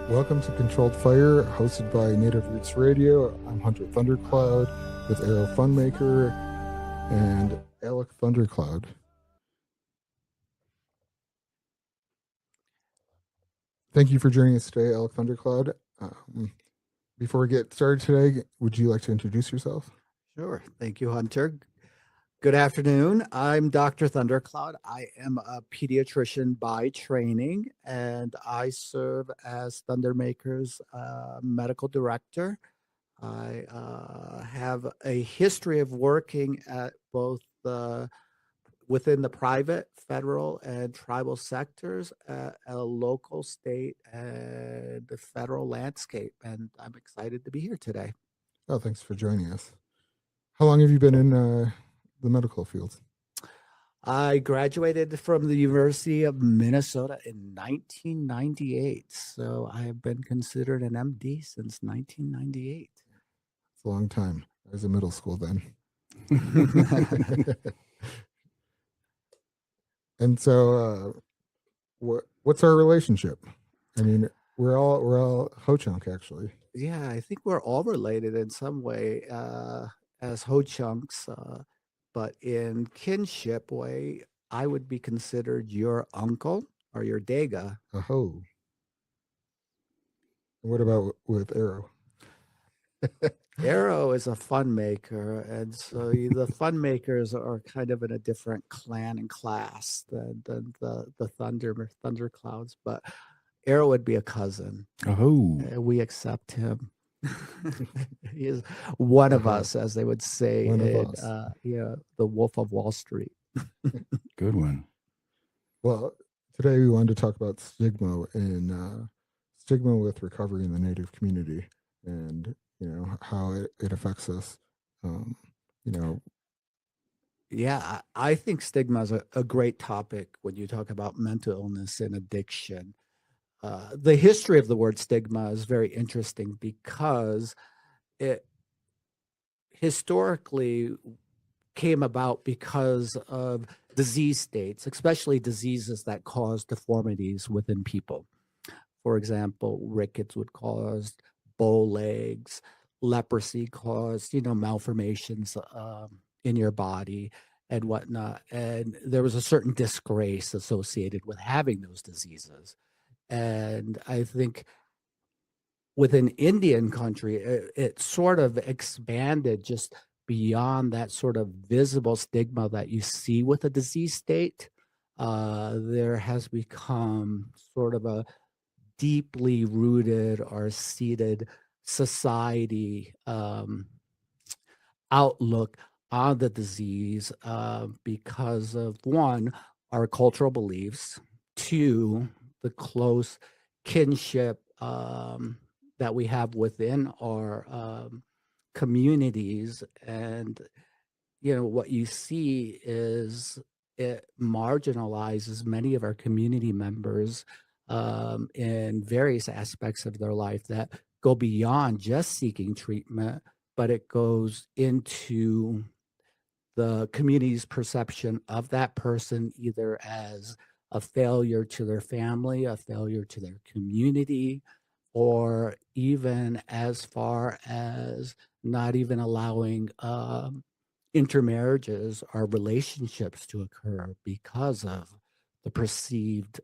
Welcome to Controlled Fire, hosted by Native Roots Radio. I'm Hunter Thundercloud with Arrow Funmaker and Alec Thundercloud. Thank you for joining us today, Alec Thundercloud. Before we get started today, would you like to introduce yourself? Sure. Thank you, Hunter. Good afternoon. I'm Dr. Thundercloud. I am a pediatrician by training, and I serve as Thundermaker's medical director. I have a history of working at both within the private, federal, and tribal sectors, at a local, state, and the federal landscape, and I'm excited to be here today. Oh, thanks for joining us. How long have you been in the medical field? I graduated from the University of Minnesota in 1998. So I have been considered an MD since 1998. It's a long time. I was in middle school then. And so, what's our relationship? I mean, we're all Ho-Chunk, actually. Yeah, I think we're all related in some way as Ho-Chunks, but in kinship way, I would be considered your uncle or your Dega. Oh. What about with Arrow? Arrow is a fun maker, and so the fun makers are kind of in a different clan and class than the Thunderclouds, but Arrow would be a cousin. Oh, We accept him. He is one of us, as they would say One of in us. the Wolf of Wall Street. good one. Well, today we wanted to talk about stigma and stigma with recovery in the Native community, and how it affects us. Yeah, I think stigma is a great topic when you talk about mental illness and addiction. The history of the word stigma is very interesting because it historically came about because of disease states, especially diseases that cause deformities within people. For example, rickets would cause bow legs, leprosy caused, malformations in your body and whatnot. And there was a certain disgrace associated with having those diseases. And I think within Indian country, it sort of expanded just beyond that sort of visible stigma that you see with a disease state. There has become sort of a deeply rooted or seated society outlook on the disease because of, one, our cultural beliefs, two, the close kinship that we have within our communities. And what you see is it marginalizes many of our community members in various aspects of their life that go beyond just seeking treatment, but it goes into the community's perception of that person either as a failure to their family, a failure to their community, or even as far as not even allowing intermarriages or relationships to occur because of the perceived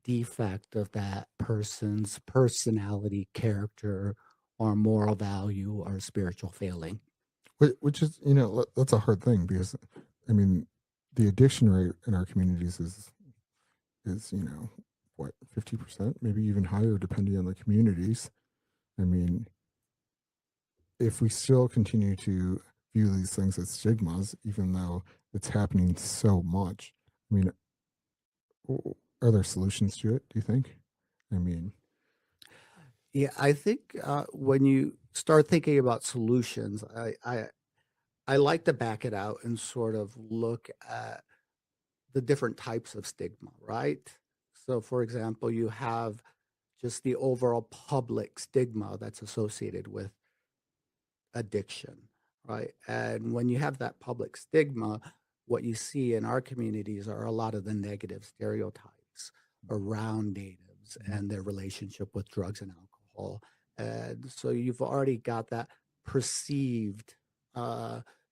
defect of that person's personality, character, or moral value or spiritual failing. Which is, that's a hard thing because, I mean, the addiction rate in our communities is 50%, maybe even higher, depending on the communities. I mean, if we still continue to view these things as stigmas, even though it's happening so much, I mean, are there solutions to it, do you think? I mean, Yeah, I think when you start thinking about solutions, I like to back it out and sort of look at the different types of stigma, right? So, for example, you have just the overall public stigma that's associated with addiction, right? And when you have that public stigma, what you see in our communities are a lot of the negative stereotypes around natives tribes and their relationship with drugs and alcohol. And so you've already got that perceived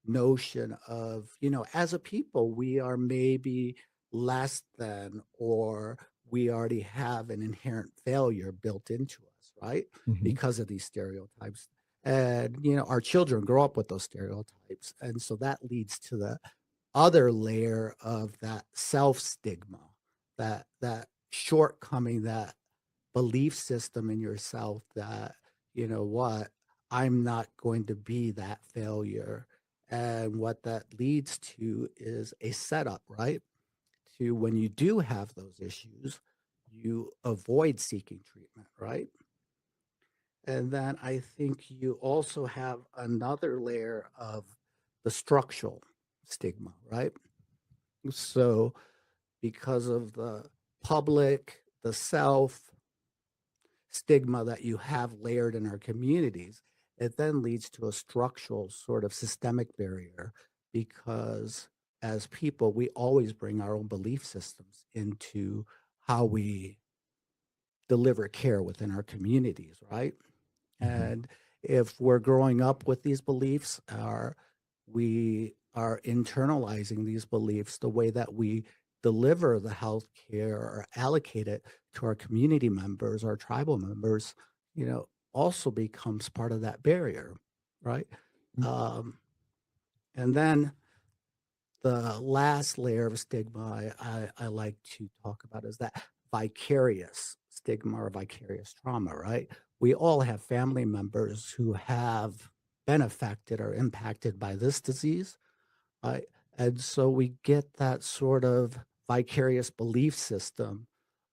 notion of, as a people, we are maybe less than, or we already have an inherent failure built into us, right? Mhm. Because of these stereotypes. And, our children grow up with those stereotypes. And so that leads to the other layer of that self stigma, that shortcoming, that belief system in yourself that, what, I'm not going to be that failure. And what that leads to is a setup, right? To when you do have those issues, you avoid seeking treatment, right? And then I think you also have another layer of the structural stigma, right? So, because of the public, the self stigma that you have layered in our communities, it then leads to a structural sort of systemic barrier because as people, we always bring our own belief systems into how we deliver care within our communities, right? Mhm. And if we're growing up with these beliefs, we are internalizing these beliefs, the way that we deliver the health care or allocate it to our community members, our tribal members, also becomes part of that barrier, right? Mm. Um, and then the last layer of stigma I like to talk about is that vicarious stigma or vicarious trauma, right? We all have family members who have been affected or impacted by this disease, right? And so we get that sort of vicarious belief system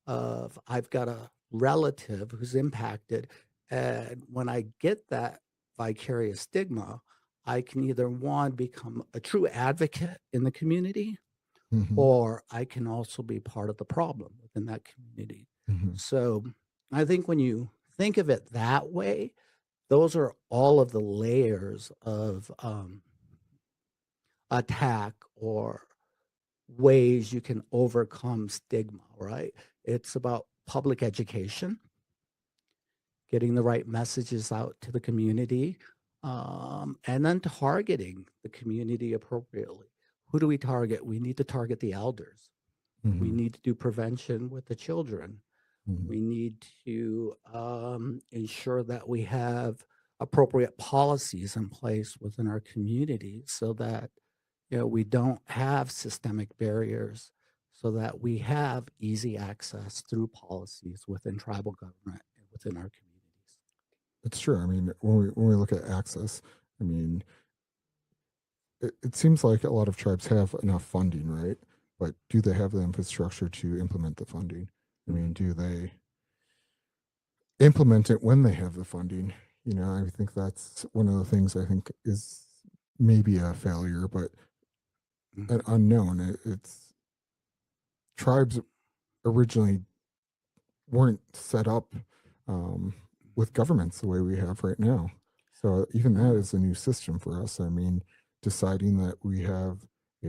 of I've got a relative who's impacted. And when I get that vicarious stigma, I can either one, become a true advocate in the community, Mhm. or I can also be part of the problem within that community. Mhm. So I think when you think of it that way, those are all of the layers of attack or ways you can overcome stigma, right? It's about public education, getting the right messages out to the community, and then targeting the community appropriately. Who do we target? We need to target the elders. We Mhm. need to do prevention with the children. Mhm. We need to ensure that we have appropriate policies in place within our community so that we don't have systemic barriers, so that we have easy access through policies within tribal government and within our communities. It's true. I mean, when we look at access, I mean, it seems like a lot of tribes have enough funding, right? But do they have the infrastructure to implement the funding? I mean, do they implement it when they have the funding? I think that's one of the things I think is maybe a failure, but an Mhm. unknown. It's tribes originally weren't set up with governments the way we have right now. So even that Uh, is a new system for us. I mean, deciding that we have a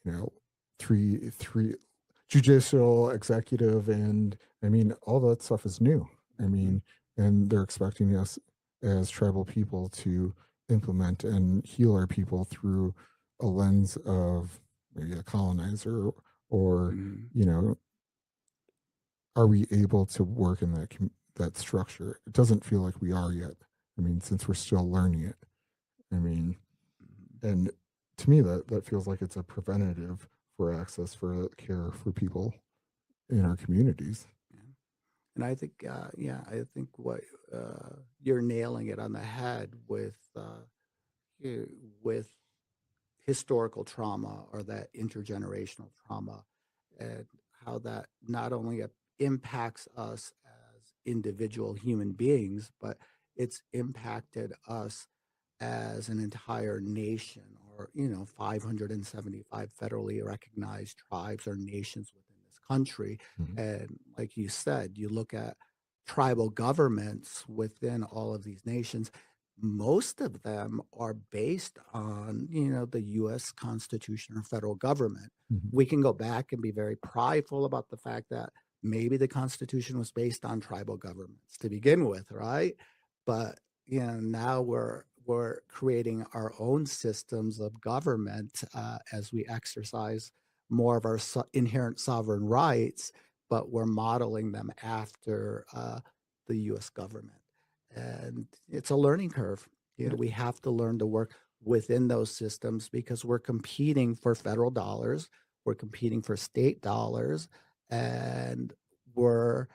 you know three judicial, executive, and I mean all that stuff is new. I mhm. mean, and they're expecting us as tribal people to implement and heal our people through a lens of maybe a colonizer or Mhm. you know are we able to work in that structure? It doesn't feel like we are yet. I mean, since we're still learning it. I mean, Mhm. and to me, that feels like it's a preventative for access for care for people in our communities. Yeah. And I think, I think what you're nailing it on the head uh, with historical trauma or that intergenerational trauma, and how that not only impacts us as individual human beings, but it's impacted us as an entire nation, or 575 federally recognized tribes or nations within this country. Mhm. And like you said, you look at tribal governments within all of these nations, most of them are based on, the U.S. Constitution or federal government. Mhm. We can go back and be very prideful about the fact that maybe the Constitution was based on tribal governments to begin with, right? But now we're creating our own systems of government as we exercise more of our inherent sovereign rights, but we're modeling them after the U.S. government. And it's a learning curve. We have to learn to work within those systems because we're competing for federal dollars, we're competing for state dollars, and we're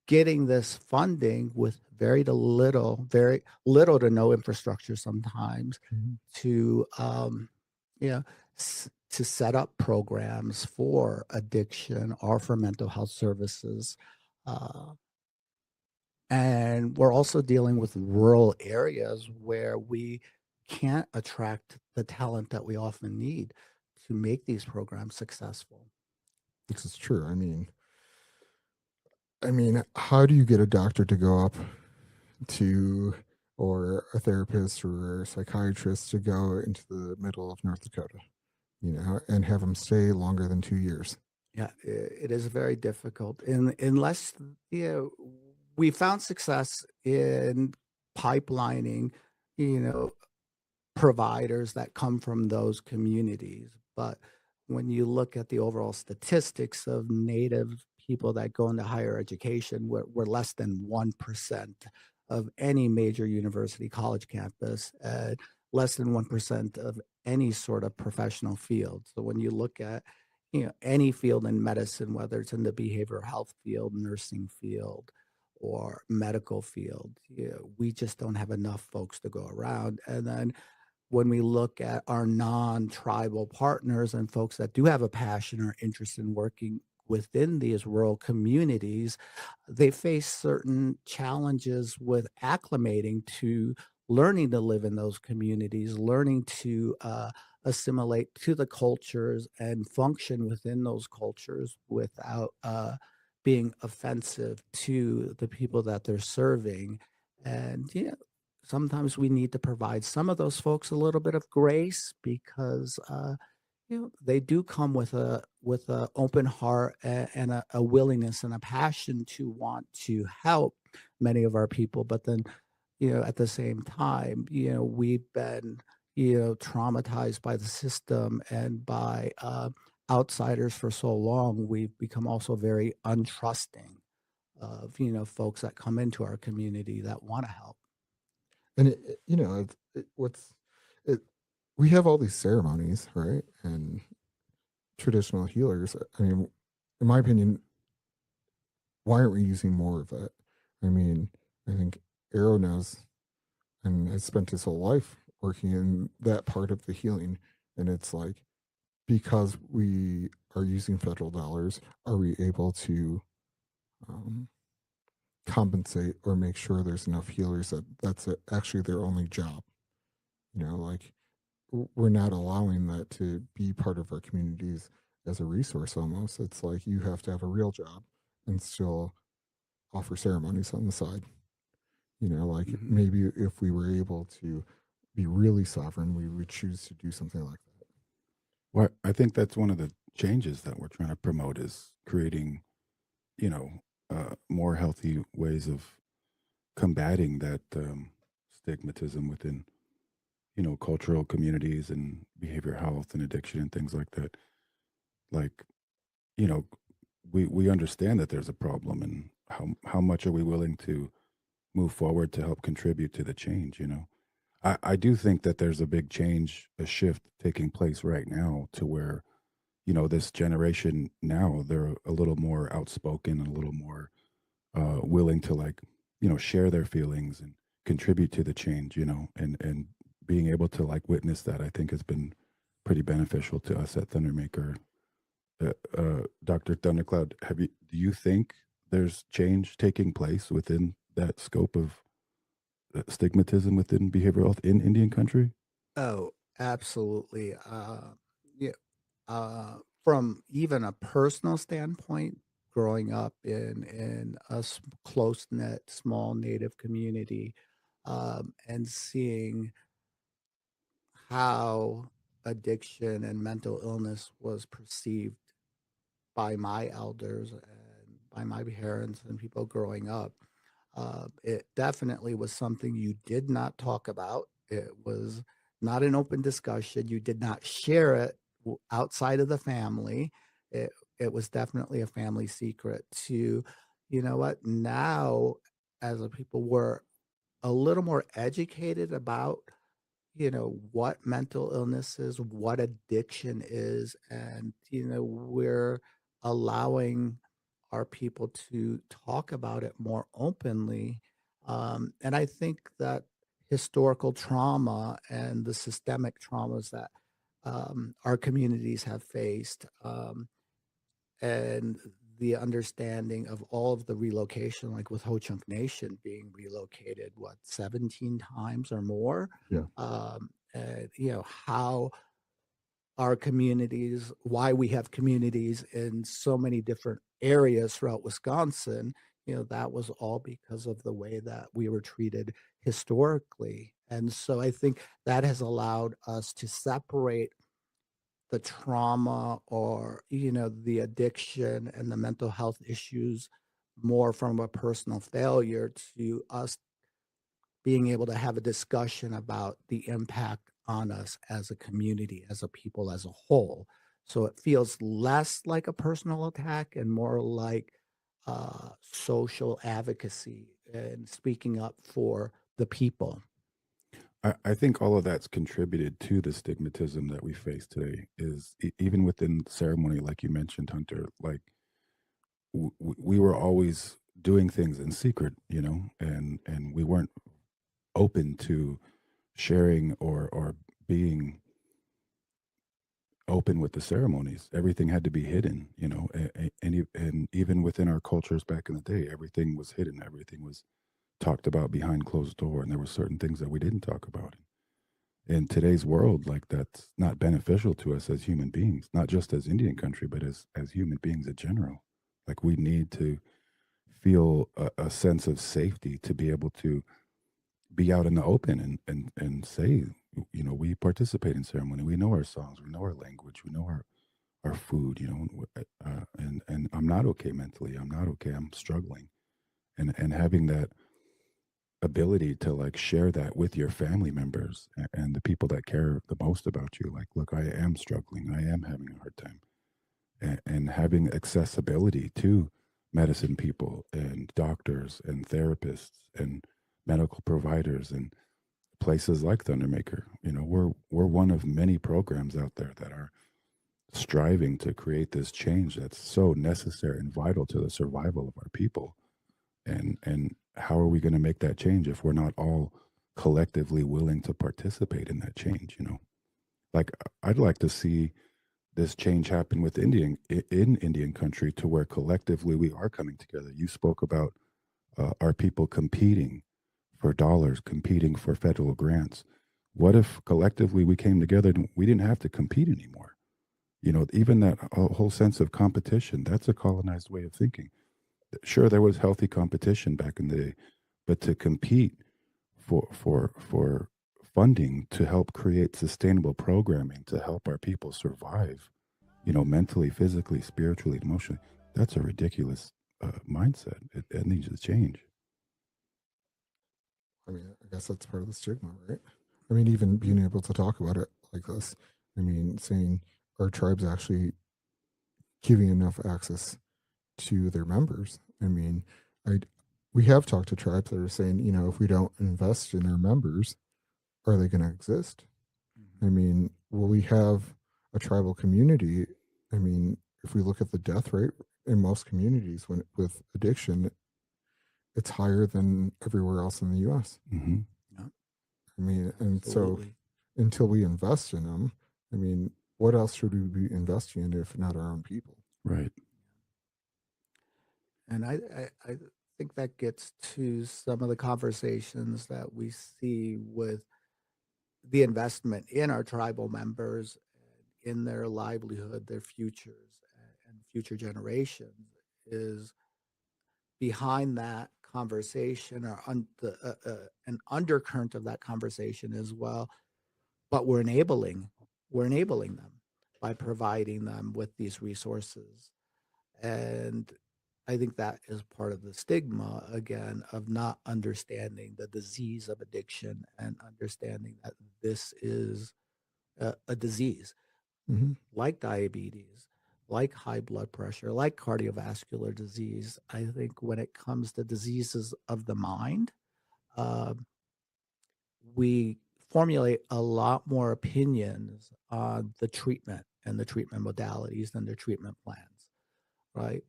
getting this funding with very little to no infrastructure sometimes Mhm. to, you know, to set up programs for addiction or for mental health services. Uh, and we're also dealing with rural areas where we can't attract the talent that we often need to make these programs successful. This is true. I mean, how do you get a doctor to go up to, or a therapist or a psychiatrist to go into the middle of North Dakota, and have them stay longer than 2 years? Yeah, it is very difficult. Unless, we found success in pipelining, you know, providers that come from those communities. But when you look at the overall statistics of Native people that go into higher education, we're less than 1% of any major university college campus, less than 1% of any sort of professional field. So when you look at any field in medicine, whether it's in the behavioral health field, nursing field, or medical field, we just don't have enough folks to go around. And then when we look at our non-tribal partners and folks that do have a passion or interest in working within these rural communities, they face certain challenges with acclimating to learning to live in those communities, learning to assimilate to the cultures and function within those cultures without being offensive to the people that they're serving. And sometimes we need to provide some of those folks a little bit of grace because they do come with a open heart and a willingness and a passion to want to help many of our people. But then at the same time, we've been traumatized by the system and by outsiders for so long. We've become also very untrusting of folks that come into our community that want to help. And what's it? We have all these ceremonies, right? And traditional healers. I mean, in my opinion, why aren't we using more of that? I mean, I think Arrow knows and has spent his whole life working in that part of the healing, and it's like, because we are using federal dollars, are we able to um, compensate or make sure there's enough healers that actually their only job? Like, we're not allowing that to be part of our communities as a resource. Almost, it's like you have to have a real job and still offer ceremonies on the side. Like, Mhm. maybe if we were able to be really sovereign, we would choose to do something like that. Well, I think that's one of the changes that we're trying to promote is creating, you know, more healthy ways of combating that stigmatism within, cultural communities and behavioral health and addiction and things like that. Like, you know, we understand that there's a problem, and how much are we willing to move forward to help contribute to the change. I do think that there's a big change, a shift taking place right now to where, this generation now, they're a little more outspoken and a little more willing to, like, share their feelings and contribute to the change, and being able to, like, witness that, I think has been pretty beneficial to us at Thundermaker. Dr. Thundercloud, do you think there's change taking place within that scope of stigmatism within behavioral health in Indian country? Oh, absolutely. Yeah. From even a personal standpoint, growing up in a close knit, small Native community, and seeing how addiction and mental illness was perceived by my elders and by my parents and people growing up. It definitely was something you did not talk about. It was not an open discussion. You did not share it outside of the family. It was definitely a family secret. To, you know what, now as a people were a little more educated about, what mental illness is, what addiction is, and, we're allowing our people to talk about it more openly. And I think that historical trauma and the systemic traumas that our communities have faced, and the understanding of all of the relocation, like with Ho Chunk Nation being relocated, what, 17 times or more? Yeah. And, how our communities, why we have communities in so many different areas throughout Wisconsin, that was all because of the way that we were treated historically. And so I think that has allowed us to separate the trauma, or the addiction and the mental health issues, more from a personal failure to us being able to have a discussion about the impact on us as a community, as a people, as a whole. So it feels less like a personal attack and more like social advocacy and speaking up for the people. I think all of that's contributed to the stigmatism that we face today. Is even within ceremony, like you mentioned, Hunter. Like we were always doing things in secret, and we weren't open to sharing or being open with the ceremonies. Everything had to be hidden, and even within our cultures back in the day, everything was hidden. Everything was talked about behind closed door, and there were certain things that we didn't talk about. In today's world, like, that's not beneficial to us as human beings, not just as Indian country, but as human beings in general. Like, we need to feel a sense of safety to be able to be out in the open and say, we participate in ceremony, we know our songs, we know our language, we know our food, and I'm not okay mentally, I'm not okay, I'm struggling, and having that ability to, like, share that with your family members and the people that care the most about you. Like, look, I am struggling, I am having a hard time, and having accessibility to medicine people and doctors and therapists and medical providers and places like Thundermaker. We're one of many programs out there that are striving to create this change that's so necessary and vital to the survival of our people. And how are we going to make that change if we're not all collectively willing to participate in that change? Like, I'd like to see this change happen with in Indian country, to where collectively we are coming together. You spoke about our people competing for dollars, competing for federal grants. What if collectively we came together and we didn't have to compete anymore? Even that whole sense of competition, that's a colonized way of thinking. Sure, there was healthy competition back in the day, but to compete for funding to help create sustainable programming to help our people survive, mentally, physically, spiritually, emotionally, that's a ridiculous mindset. It needs to change. I mean, I guess that's part of the stigma, right? I mean, even being able to talk about it like this. I mean, saying our tribe's actually giving enough access to their members. I mean, I we have talked to tribes that are saying, if we don't invest in our members, are they going to exist? I mean, will we have a tribal community? I mean, if we look at the death rate in most communities with addiction, it's higher than everywhere else in the U.S. Hmm. Yeah, I mean, and so absolutely. until we invest in them, I mean, what else should we be investing in if not our own people? Right. And I think that gets to some of the conversations that we see with the investment in our tribal members, in their livelihood, their futures, and future generations. Is behind that conversation or an undercurrent of that conversation as well. But we're enabling them by providing them with these resources. And I think that is part of the stigma, again, of not understanding the disease of addiction and understanding that this is a disease Hmm. like diabetes, like high blood pressure, like cardiovascular disease. I think when it comes to diseases of the mind, um, we formulate a lot more opinions on the treatment and the treatment modalities than the treatment plans, right?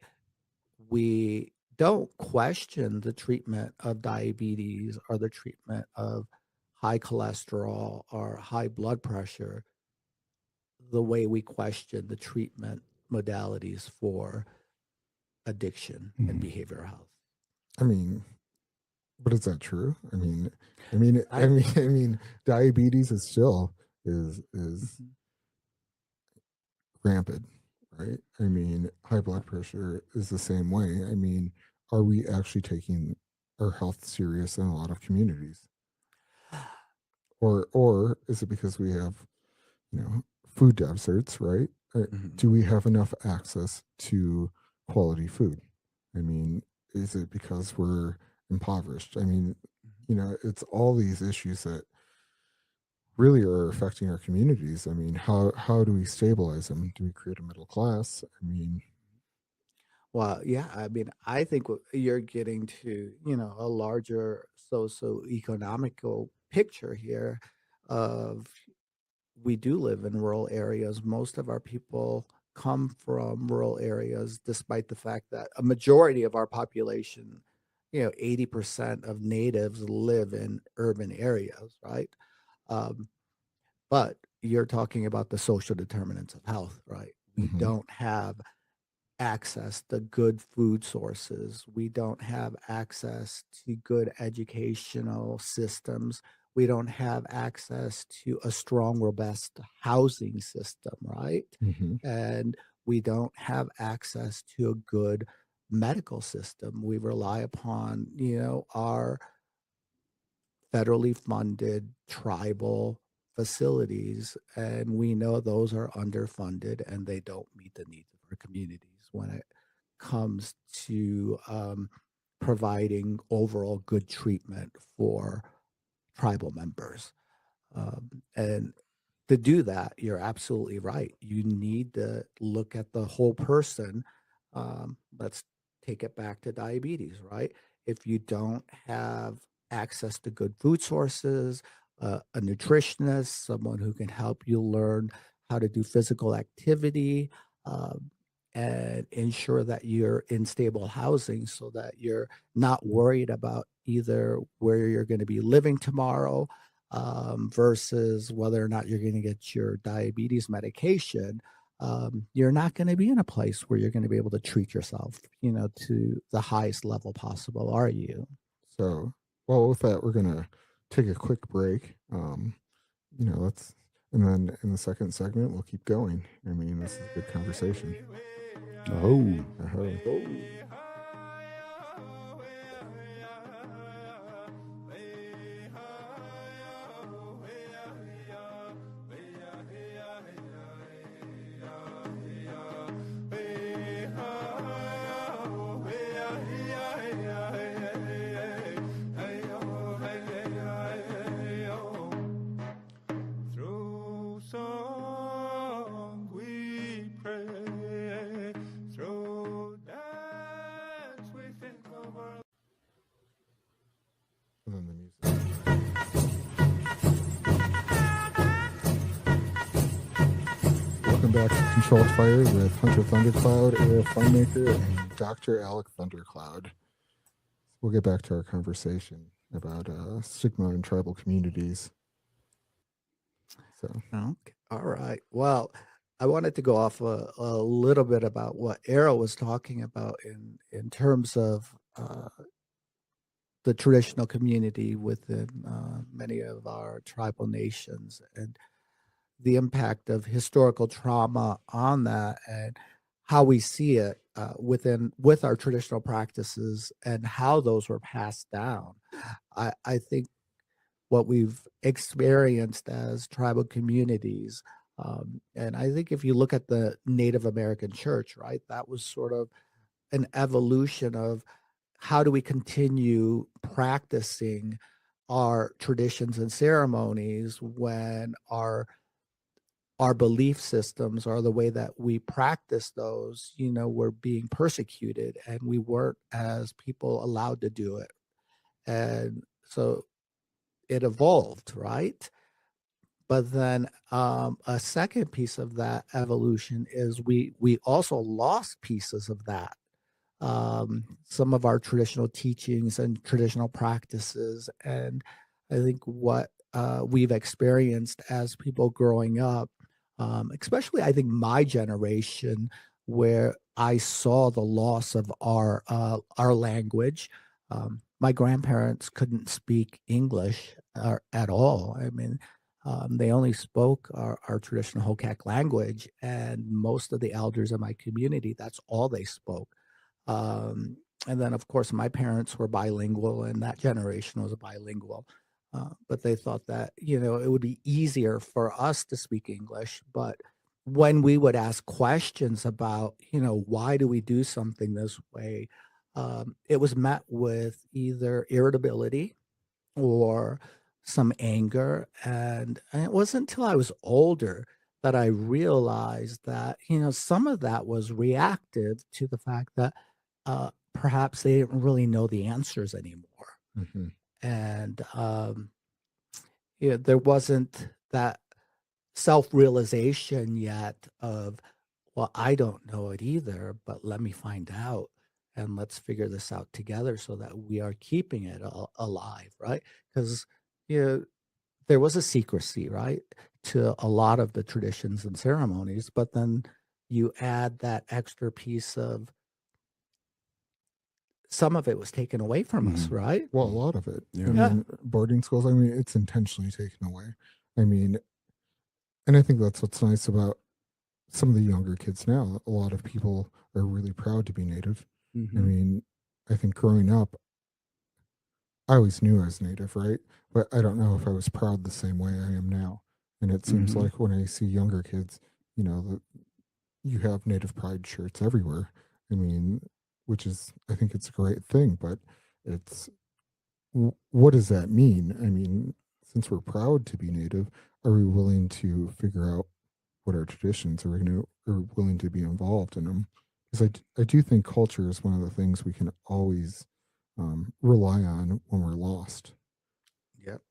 We don't question the treatment of diabetes or the treatment of high cholesterol or high blood pressure the way we question the treatment modalities for addiction and Mhm. behavioral health. I mean, but is that true? I I mean, diabetes is still is Mhm. rampant, right? I mean, high blood pressure is the same way. I mean, are we actually taking our health serious in a lot of communities, or is it because we have, you know, food deserts, right? Mhm. Do we have enough access to quality food? I mean, is it because we're impoverished? I mean, Mhm. you know, it's all these issues that really are affecting our communities. I mean, how do we stabilize them? Do we create a middle class? I mean, Well, yeah, I mean, I think you're getting to, a larger socio-economical picture here of we do live in rural areas. Most of our people come from rural areas, despite the fact that a majority of our population, 80% of natives live in urban areas, right? Um, but you're talking about the social determinants of health, right? We mhm, don't have access to good food sources. We don't have access to good educational systems. We don't have access to a strong, robust housing system, right? mhm, And we don't have access to a good medical system. We rely upon, our federally funded tribal facilities, and we know those are underfunded and they don't meet the needs of our communities when it comes to providing overall good treatment for tribal members. And to do that, you're absolutely right. You need to look at the whole person. Let's take it back to diabetes, right? If you don't have access to good food sources, a nutritionist, someone who can help you learn how to do physical activity, and ensure that you're in stable housing so that you're not worried about either where you're going to be living tomorrow versus whether or not you're going to get your diabetes medication, you're not going to be in a place where you're going to be able to treat yourself, to the highest level possible, are you? so, well, with that, we're gonna take a quick break. You know, let's, and then in the second segment, we'll keep going. I mean, this is a good conversation. Oh, Uh-huh. Oh. Through song we pray, through dance we think of our And then the music. Welcome back to Controlled Fire with Hunter Thundercloud, Era Funmaker, and Dr. Alec Thundercloud. We'll get back to our conversation about stigma in tribal communities. So, Okay. All right. Well, I wanted to go off a little bit about what Era was talking about in terms of the traditional community within many of our tribal nations and the impact of historical trauma on that and how we see it with our traditional practices and how those were passed down. I think what we've experienced as tribal communities, and I think if you look at the Native American church, right, that was sort of an evolution of how do we continue practicing our traditions and ceremonies when our belief systems or the way that we practice those, were being persecuted and we weren't as people allowed to do it. And so it evolved, right? But then a second piece of that evolution is we also lost pieces of that. Some of our traditional teachings and traditional practices. And I think what we've experienced as people growing up, especially I think my generation, where I saw the loss of our language. My grandparents couldn't speak English at all. I mean, they only spoke our traditional Hokkak language, and most of the elders in my community, that's all they spoke. Um, and then, of course, my parents were bilingual, and that generation was bilingual. But they thought that, it would be easier for us to speak English. But when we would ask questions about, why do we do something this way, it was met with either irritability or some anger. And it wasn't until I was older that I realized that, some of that was reactive to the fact that perhaps they didn't really know the answers anymore. Hmm. And there wasn't that self-realization yet of, well, I don't know it either, but let me find out and let's figure this out together so that we are keeping it alive, right? Because there was a secrecy, right, to a lot of the traditions and ceremonies, but then you add that extra piece of some of it was taken away from us, Mhm. right? Well, a lot of it. Yeah. I Yeah. mean, boarding schools, I mean, it's intentionally taken away. I mean, and I think that's what's nice about some of the younger kids now. A lot of people are really proud to be Native. I Mhm. mean, I think growing up, I always knew I was Native, right? But I don't know if I was proud the same way I am now. And it seems Mhm. like when I see younger kids, you have Native Pride shirts everywhere. I mean, which is, I think it's a great thing, but it's, what does that mean? I mean, since we're proud to be Native, are we willing to figure out what our traditions are? Are willing to be involved in them? Because I do think culture is one of the things we can always rely on when we're lost. Yep.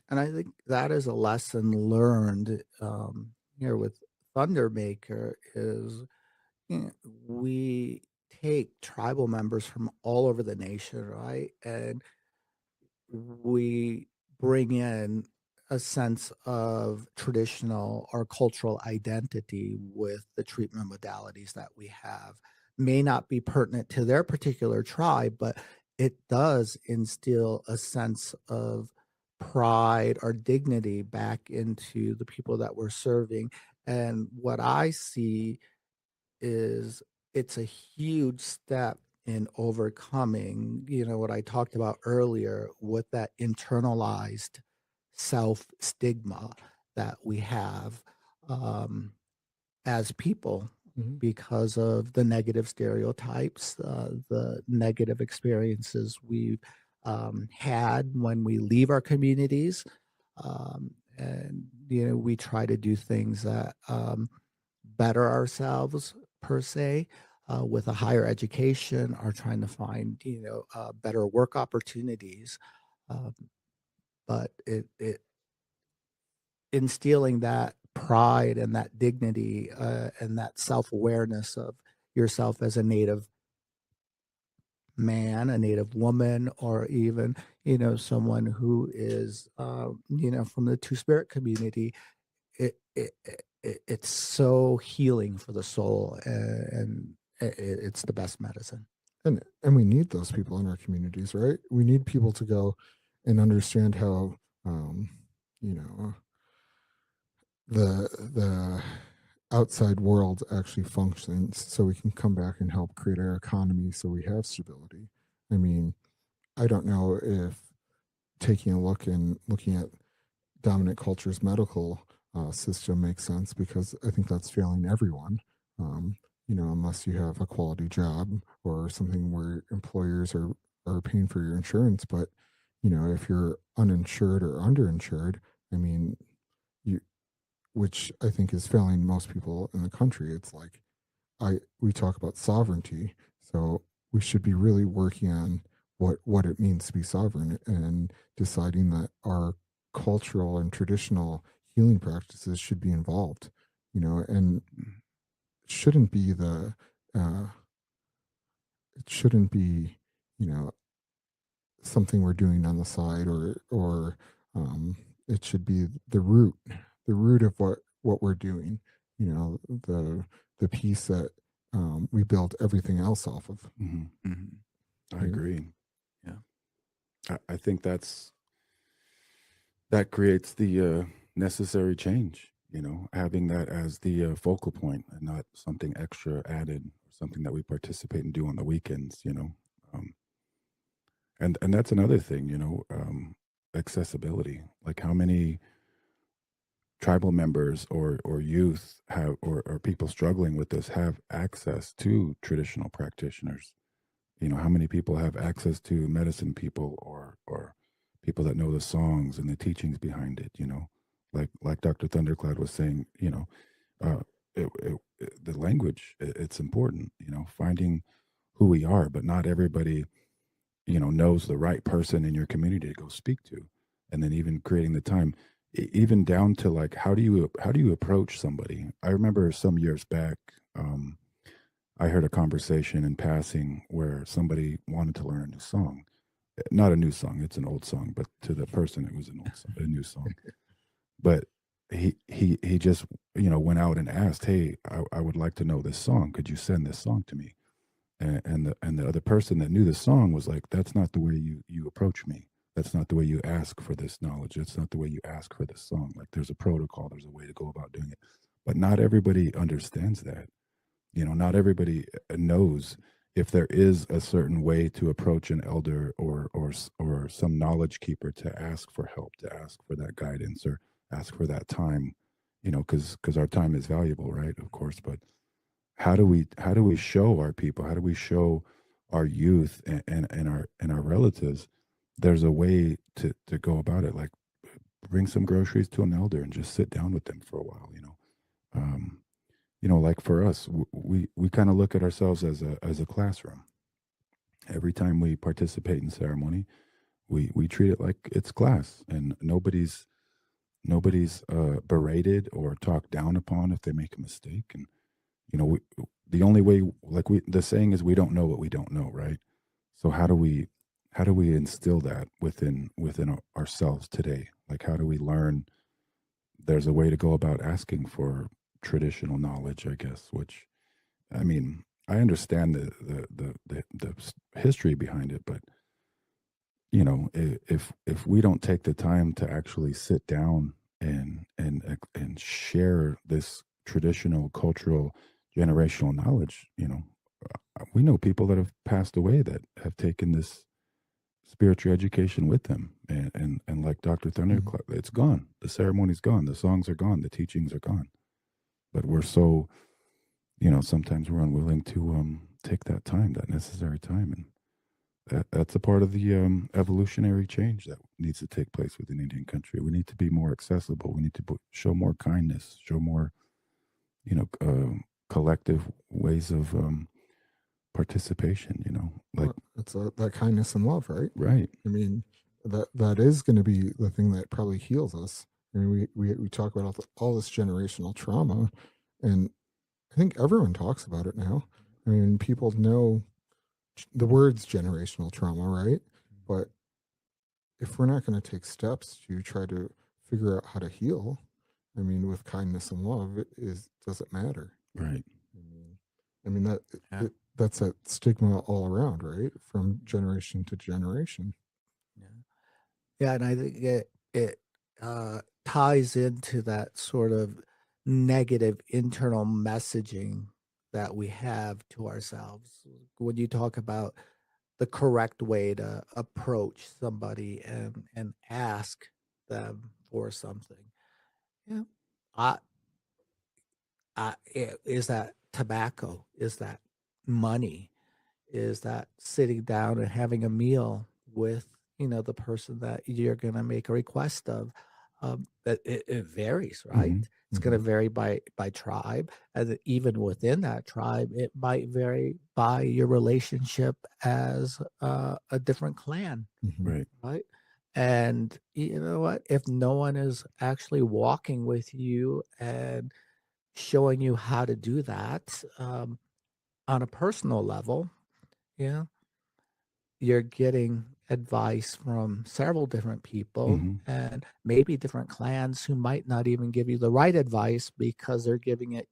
And I think that is a lesson learned here with Thundermaker is, we take tribal members from all over the nation, right? And we bring in a sense of traditional or cultural identity with the treatment modalities that we have. May not be pertinent to their particular tribe, but it does instill a sense of pride or dignity back into the people that we're serving. And what I see is it's a huge step in overcoming, what I talked about earlier with that internalized self stigma that we have as people Mhm. because of the negative stereotypes, the negative experiences we've had when we leave our communities. And, we try to do things that better ourselves per se with a higher education or trying to find better work opportunities, um, but it instilling that pride and that dignity and that self-awareness of yourself as a native man, a native woman, or even someone who is from the two-spirit community. It's so healing for the soul, and it's the best medicine. And we need those people in our communities, right? We need people to go and understand how, you know, the outside world actually functions, so we can come back and help create our economy so we have stability. I mean, I don't know if taking a look and looking at dominant culture's medical system makes sense, because I think that's failing everyone. Unless you have a quality job or something where employers are paying for your insurance. But if you're uninsured or underinsured, I mean, you which I think is failing most people in the country. It's like we talk about sovereignty, so we should be really working on what it means to be sovereign, and deciding that our cultural and traditional healing practices should be involved, and it shouldn't be uh, it shouldn't be you know something we're doing on the side, or it should be the root of what we're doing, the piece that we build everything else off of. Hmm. Mm-hmm. I Right? agree. Yeah. I think that creates the necessary change. Having that as the focal point and not something extra added, or something that we participate and do on the weekends. Um, and that's another thing. Accessibility. Like, how many tribal members or youth have, or people struggling with this, have access to traditional practitioners? How many people have access to medicine people, or people that know the songs and the teachings behind it? Like Dr. Thundercloud was saying, uh, the language, it's important. Finding who we are, but not everybody knows the right person in your community to go speak to, and then even creating the time, even down to, like, how do you approach somebody? I remember some years back, I heard a conversation in passing where somebody wanted to learn a new song. Not a new song, it's an old song, but to the person it was a new song. But he just went out and asked, "Hey, I would like to know this song. Could you send this song to me?" And the other person that knew the song was like, "That's not the way you approach me. That's not the way you ask for this knowledge. That's not the way you ask for this song. Like, there's a protocol, there's a way to go about doing it." But not everybody understands that. Not everybody knows if there is a certain way to approach an elder, or some knowledge keeper, to ask for help, to ask for that guidance, or ask for that time. Because our time is valuable, right? Of course. But how do we show our people, how do we show our youth, and our relatives, there's a way to go about it? Like, bring some groceries to an elder and just sit down with them for a while. um, like, for us, we kind of look at ourselves as a classroom. Every time we participate in ceremony, we treat it like it's class, and nobody's berated or talked down upon if they make a mistake. And the only way, like, the saying is, we don't know what we don't know, right? So how do we instill that within ourselves today? Like, how do we learn there's a way to go about asking for traditional knowledge, I guess? Which, I mean, I understand the history behind it, but if we don't take the time to actually sit down and share this traditional, cultural, generational knowledge, we know people that have passed away that have taken this spiritual education with them, and like Dr. Thundercloud, it's gone. The ceremony's gone. The songs are gone. The teachings are gone. But we're so, sometimes we're unwilling to take that time, that necessary time. And that's a part of the evolutionary change that needs to take place within Indian country. We need to be more accessible. We need to show more kindness, show more, collective ways of participation. Like, Well, it's that kindness and love, right? right, I mean, that is going to be the thing that probably heals us. I mean, we talk about all this generational trauma, and I think everyone talks about it now. I mean, people know the words generational trauma, right? But if we're not going to take steps to try to figure out how to heal, I mean, with kindness and love, does it matter? right. I mean that Yeah. that's that stigma all around, right? From generation to generation. Yeah. Yeah, and I think it ties into that sort of negative internal messaging that we have to ourselves. When you talk about the correct way to approach somebody and ask them for something, yeah, I, is that tobacco? Is that money? Is that sitting down and having a meal with the person that you're going to make a request of? That it varies, right? Hmm. It's going to Mhm. vary by tribe, and even within that tribe it might vary by your relationship as a different clan, Mhm. Right. right? And you know what, if no one is actually walking with you and showing you how to do that, on a personal level, yeah, you're getting advice from several different people Hmm. and maybe different clans who might not even give you the right advice because they're giving it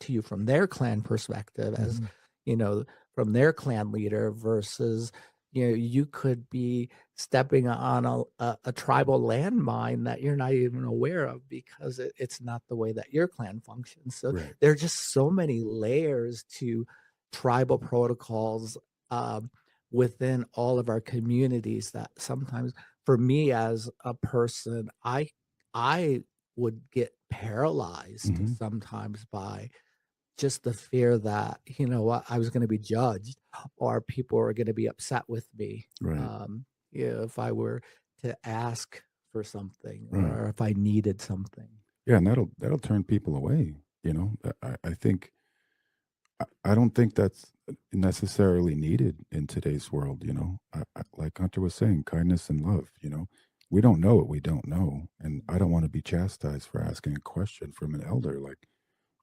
to you from their clan perspective, as Mhm. you know from their clan leader, versus you could be stepping on a tribal landmine that you're not even aware of because it's not the way that your clan functions. So Right. there are just so many layers to tribal protocols, um, within all of our communities, that sometimes for me as a person, I would get paralyzed Hmm. sometimes by just the fear that what, I was going to be judged, or people are going to be upset with me, Right. if I were to ask for something Right. or if I needed something. Yeah, and that'll turn people away. I think I don't think that's necessarily needed in today's world. Like Hunter was saying, kindness and love. We don't know what we don't know, and I don't want to be chastised for asking a question from an elder, like,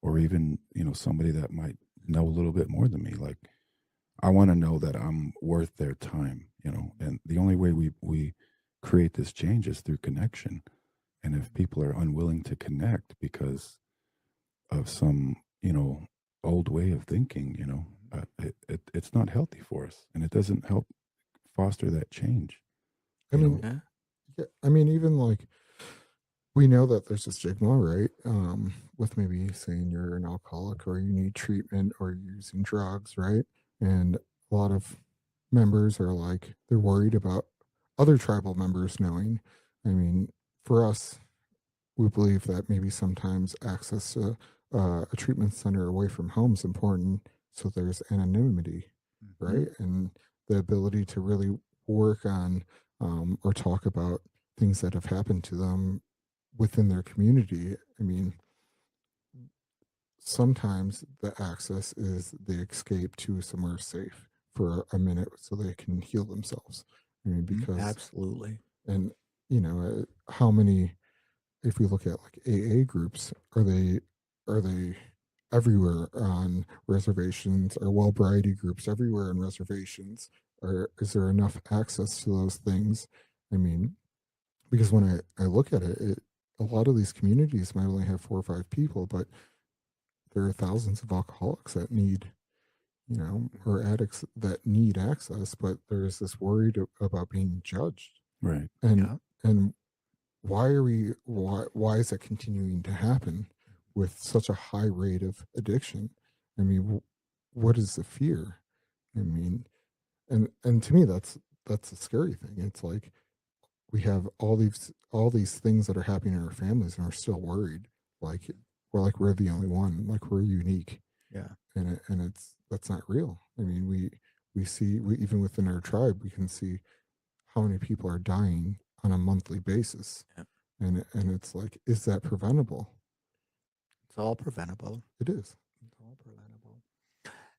or even somebody that might know a little bit more than me. Like, I want to know that I'm worth their time. And the only way we create this change is through connection. And if people are unwilling to connect because of some old way of thinking, it's not healthy for us, and it doesn't help foster that change. I You know. mean, Yeah. yeah, I mean, even like we know that there's a stigma, right? With maybe saying you're an alcoholic or you need treatment or you're using drugs, right? And a lot of members are like, they're worried about other tribal members knowing. I mean, for us, we believe that maybe sometimes access to a treatment center away from home is important. So there's anonymity, Mhm. right? And the ability to really work on or talk about things that have happened to them within their community. I mean, sometimes the access is the escape to somewhere safe for a minute so they can heal themselves. I mean, because, Absolutely. and, how many, if we look at like AA groups, are they everywhere on reservations, or well variety groups everywhere on reservations? Or is there enough access to those things? I mean, because when I look at it, a lot of these communities might only have 4 or 5 people, but there are thousands of alcoholics that need, or addicts that need access, but there's this worried about being judged. Right. And Yeah. and why is that continuing to happen with such a high rate of addiction? I mean, what is the fear? I mean, and to me that's a scary thing. It's like we have all these things that are happening in our families and we're still worried, like we're the only one, like we're unique. Yeah. And that's not real. I mean, we see, even within our tribe we can see how many people are dying on a monthly basis. Yeah. And it's like, is that preventable? It's all preventable. It is. It's all preventable.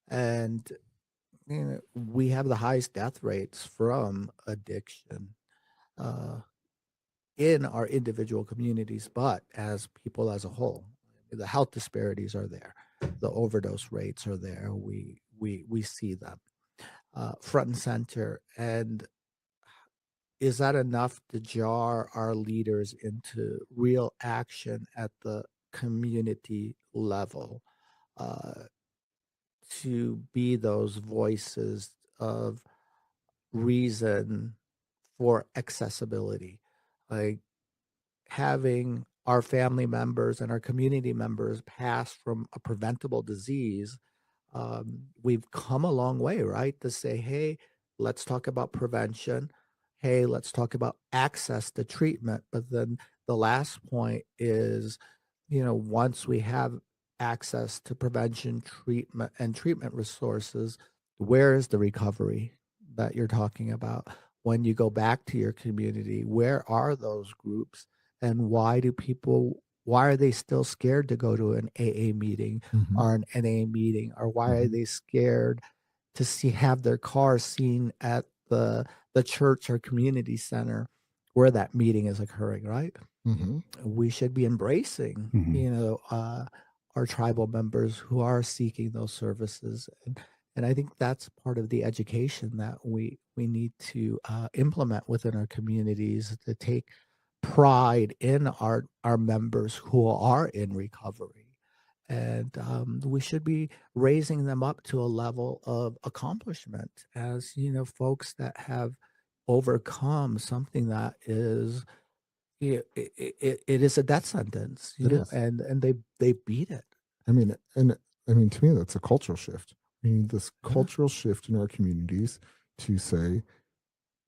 And we have the highest death rates from addiction, uh, in our individual communities, but as people as a whole. The health disparities are there. The overdose rates are there. We see them front and center. And is that enough to jar our leaders into real action at the community level, uh, to be those voices of reason for accessibility, like having our family members and our community members pass from a preventable disease, we've come a long way, right? To say, hey, let's talk about prevention. Hey, let's talk about access to treatment. But then the last point is, once we have access to prevention, treatment, and treatment resources, where is the recovery that you're talking about? When you go back to your community, where are those groups? And why are they still scared to go to an AA meeting Mhm. or an NA meeting? Or why are Mhm. they scared to have their cars seen at the church or community center where that meeting is occurring, right? Mhm. We should be embracing, our tribal members who are seeking those services. And I think that's part of the education that we need to implement within our communities, to take pride in our members who are in recovery. And we should be raising them up to a level of accomplishment as, folks that have overcome something that is, it is a death sentence, It is. and they beat it. I mean, and I mean, to me, that's a cultural shift. We need this Yeah. cultural shift in our communities to say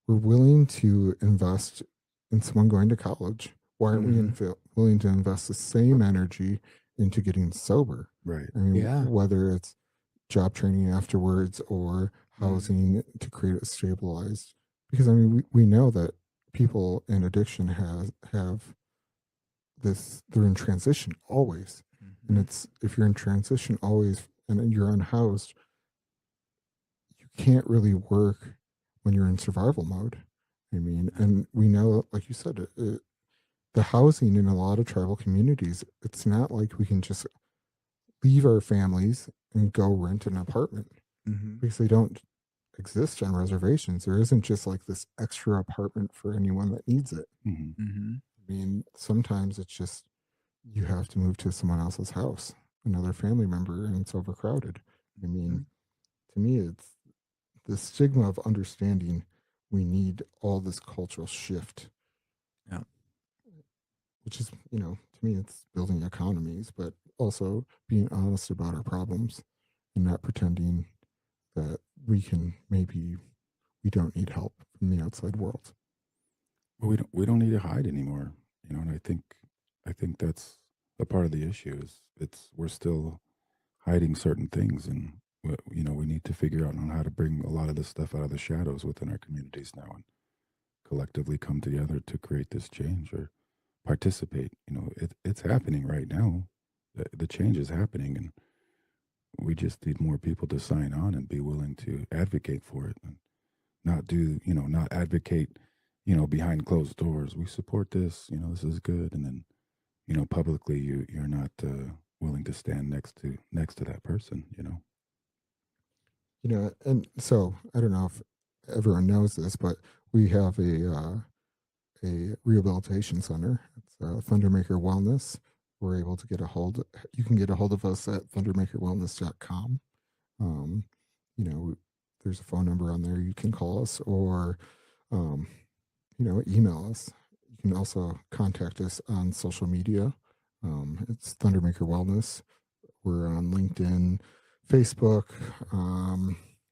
we're willing to invest in someone going to college. Why aren't we willing to invest the same energy into getting sober? Right. I mean, Yeah. whether it's job training afterwards or housing to create it stabilized. Because I mean, we know that people in addiction have this, they're in transition always. And it's, if you're in transition always and then you're unhoused, you can't really work when you're in survival mode. I mean, and we know, like you said, the housing in a lot of tribal communities, it's not like we can just leave our families and go rent an apartment because they don't exist on reservations. There isn't just like this extra apartment for anyone that needs it. I mean, sometimes it's just you have to move to someone else's house, another family member, and it's overcrowded. I mean, to me, it's the stigma of understanding we need all this cultural shift. Yeah. Which is, to me, it's building economies, but also being honest about our problems and not pretending that we don't need help from the outside world. Well, we don't need to hide anymore, and I think that's a part of the issue is we're still hiding certain things, and we need to figure out on how to bring a lot of this stuff out of the shadows within our communities now and collectively come together to create this change or participate. It's happening right now. The change is happening, and we just need more people to sign on and be willing to advocate for it and not advocate, behind closed doors. We support this, this is good. And then, publicly you're not willing to stand next to that person. And so I don't know if everyone knows this, but we have a rehabilitation center. It's Thundermaker Wellness. We're able to you can get a hold of us at thundermakerwellness.com. Um, there's a phone number on there. You can call us or, email us. You can also contact us on social media. It's Thundermaker Wellness. We're on LinkedIn, Facebook,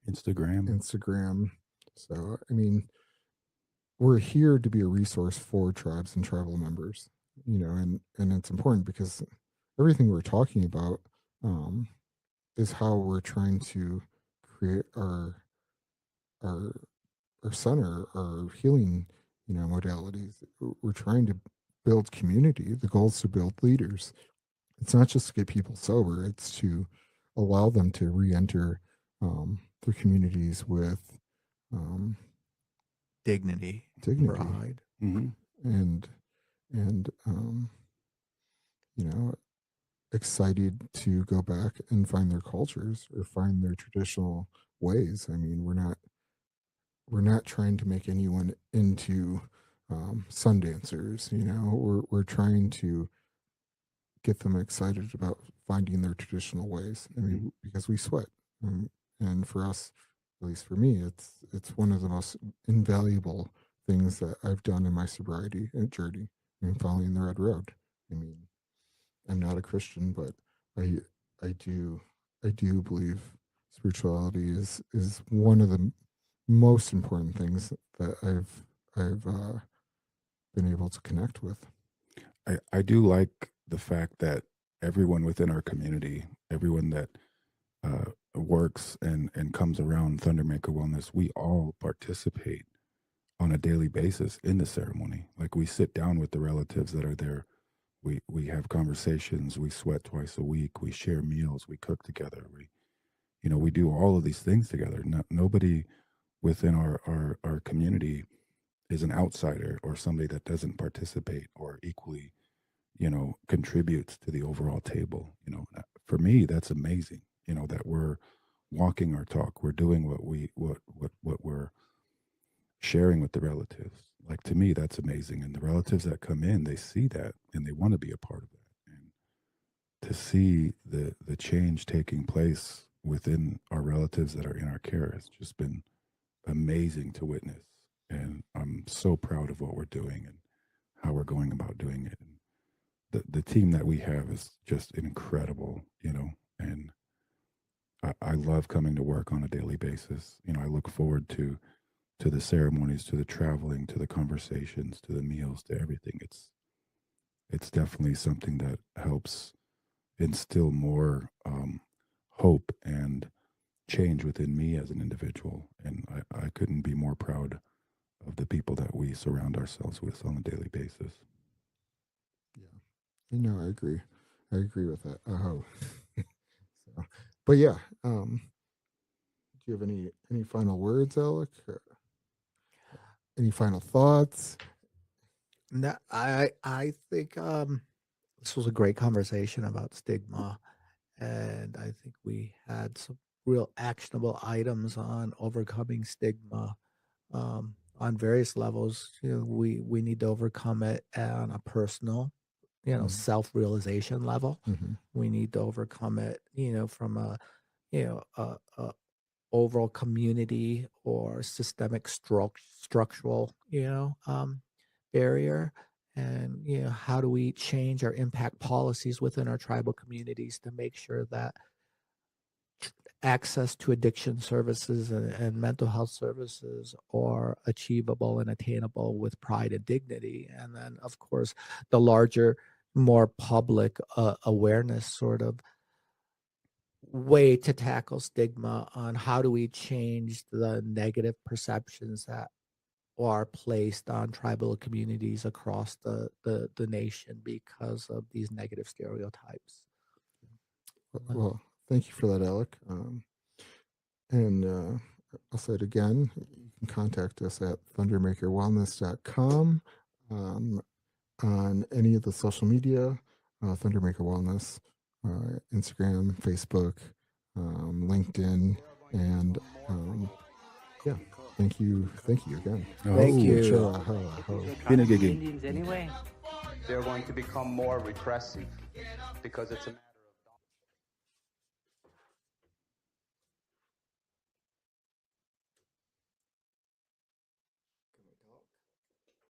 Instagram. So, I mean, we're here to be a resource for tribes and tribal members, and it's important because everything we're talking about is how we're trying to create our center, our healing, modalities. We're trying to build community. The goal is to build leaders. It's not just to get people sober; it's to allow them to re-enter their communities with Dignity, dignity, pride. and you know, excited to go back and find their cultures or find their traditional ways. I mean, we're not trying to make anyone into sun dancers. We're trying to get them excited about finding their traditional ways. I mean, because we sweat, and for us, at least for me, it's one of the most invaluable things that I've done in my sobriety journey and following the red road. I mean, I'm not a Christian, but I I do I do believe spirituality is one of the most important things that I've been able to connect with. I do like the fact that everyone within our community, everyone that works and comes around Thundermaker Wellness, we all participate on a daily basis in the ceremony. Like we sit down with the relatives that are there. We have conversations. We sweat twice a week. We share meals. We cook together. We do all of these things together. Nobody within our community is an outsider or somebody that doesn't participate or equally contributes to the overall table. For me, that's amazing. That we're walking our talk. We're doing what we're sharing with the relatives. Like to me, that's amazing. And the relatives that come in, they see that and they want to be a part of that. And to see the change taking place within our relatives that are in our care has just been amazing to witness. And I'm so proud of what we're doing and how we're going about doing it. And the team that we have is just incredible, and I love coming to work on a daily basis. I look forward to the ceremonies, to the traveling, to the conversations, to the meals, to everything. It's definitely something that helps instill more hope and change within me as an individual. And I couldn't be more proud of the people that we surround ourselves with on a daily basis. Yeah, no, I agree. I agree with that. Oh, so, but yeah, do you have any final words, Alec? Or any final thoughts? No, I think this was a great conversation about stigma, and I think we had some real actionable items on overcoming stigma on various levels. We need to overcome it on a personal, Mhm. self-realization level. Mm-hmm. We need to overcome it, from a overall community or systemic structural, barrier. And, how do we change our impact policies within our tribal communities to make sure that access to addiction services and mental health services are achievable and attainable with pride and dignity. And then, of course, the larger, more public awareness sort of way to tackle stigma on how do we change the negative perceptions that are placed on tribal communities across the nation because of these negative stereotypes. Well, thank you for that, Alec. And I'll say it again. You can contact us at thundermakerwellness.com, on any of the social media, Thundermaker Wellness, Instagram, Facebook, LinkedIn, and yeah. Thank you again. Thank you. Been a gig. Indians anyway, they're going to become more repressive because it's a